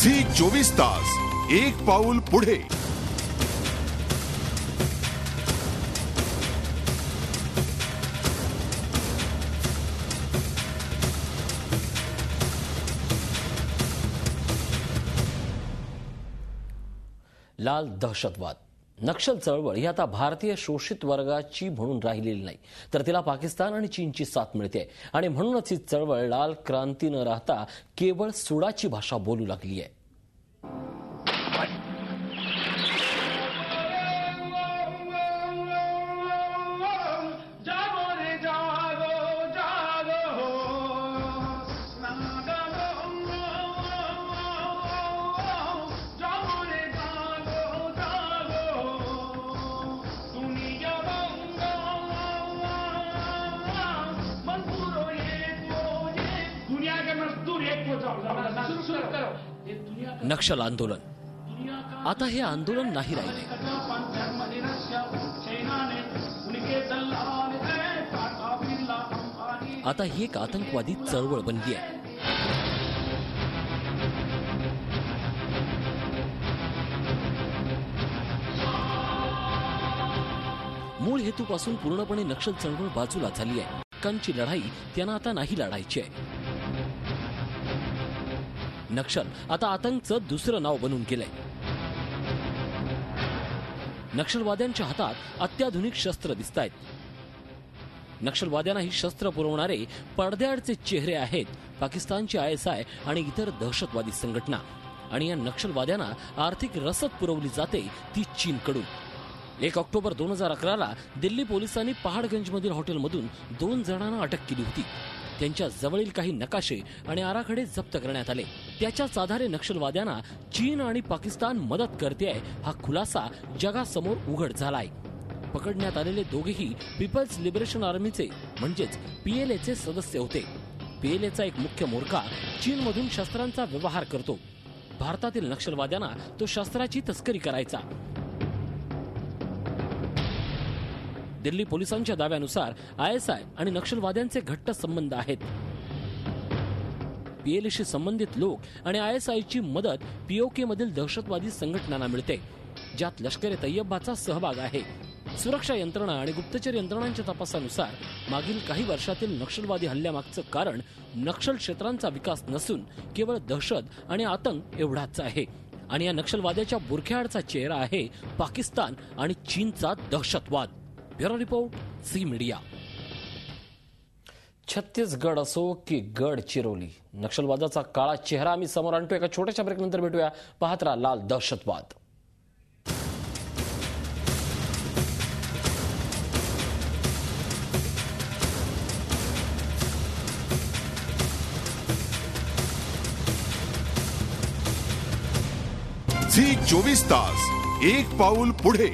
Zee 24 तास एक पाऊल पुढे। लाल दहशतवाद नक्षल चळवळ ही आता भारतीय शोषित वर्गाची म्हणून राहिलेली नाही, तर तिला पाकिस्तान आणि चीनची साथ मिळते आणि म्हणूनच ही चळवळ लाल क्रांती न राहता केवळ सुडाची भाषा बोलू लागली आहे। नक्षल आंदोलन आता हे आंदोलन नाही राहिले। आता ही एक आतंकवादी चळवळ बनली आहे। मूळ हेतूपासून पूर्णपणे नक्षल चळवळ बाजूला झाली आहे। हक्कांची लढाई त्यांना आता नाही लढायची आहे। नक्षल आता आतंकचं दुसरं नाव बनून गेलंय। नक्षलवाद्यांच्या हातात अत्याधुनिक शस्त्र दिसतायत। नक्षलवाद्यांना ही शस्त्र पुरवणारे पडद्याआडचे चेहरे आहेत पाकिस्तानची ISI आणि इतर दहशतवादी संघटना, आणि या नक्षलवाद्यांना आर्थिक रसद पुरवली जाते ती चीनकडून। 1 ऑक्टोबर 2011ला दिल्ली पोलिसांनी पहाडगंजमधील हॉटेलमधून 2 जणांना अटक केली होती। त्यांच्या जवळील काही नकाशे आणि आराखडे जप्त करण्यात आले। त्याच्याच आधारे नक्षलवाद्यांना चीन आणि पाकिस्तान मदत करते हा खुलासा जगासमोर उघड झालाय। पकडण्यात आलेले दोघेही पीपल्स लिबरेशन आर्मीचे म्हणजेच PLAचे सदस्य होते। PLAचा एक मुख्य मोर्चा चीनमधून शस्त्रांचा व्यवहार करतो। भारतातील नक्षलवाद्यांना तो शस्त्राची तस्करी करायचा। दिल्ली पोलिसांच्या दाव्यानुसार ISI आणि नक्षलवाद्यांचे घट्ट संबंध आहेत। PLAशी संबंधित लोक आणि ISIची मदत POK मधील दहशतवादी संघटनांना मिळते, ज्यात लष्कर-ए-तैयबाचा सहभाग आहे। सुरक्षा यंत्रणा आणि गुप्तचर यंत्रणांच्या तपासानुसार मागील काही वर्षातील नक्षलवादी हल्ल्यामागचं कारण नक्षल क्षेत्रांचा विकास नसून केवळ दहशत आणि आतंक एवढाच आहे, आणि या नक्षलवाद्याच्या बुरख्याआडचा चेहरा आहे पाकिस्तान आणि चीनचा दहशतवाद। Bureau report Zee media. Chhattisgarh असो की गडचिरोली, नक्षलवादाचा काळा चेहरा आम्ही समोर आणतो। एका छोट्याशा ब्रेक नंतर भेटूया। पाहत राहा लाल दहशतवाद। झी 24 तास एक पाऊल पुढे।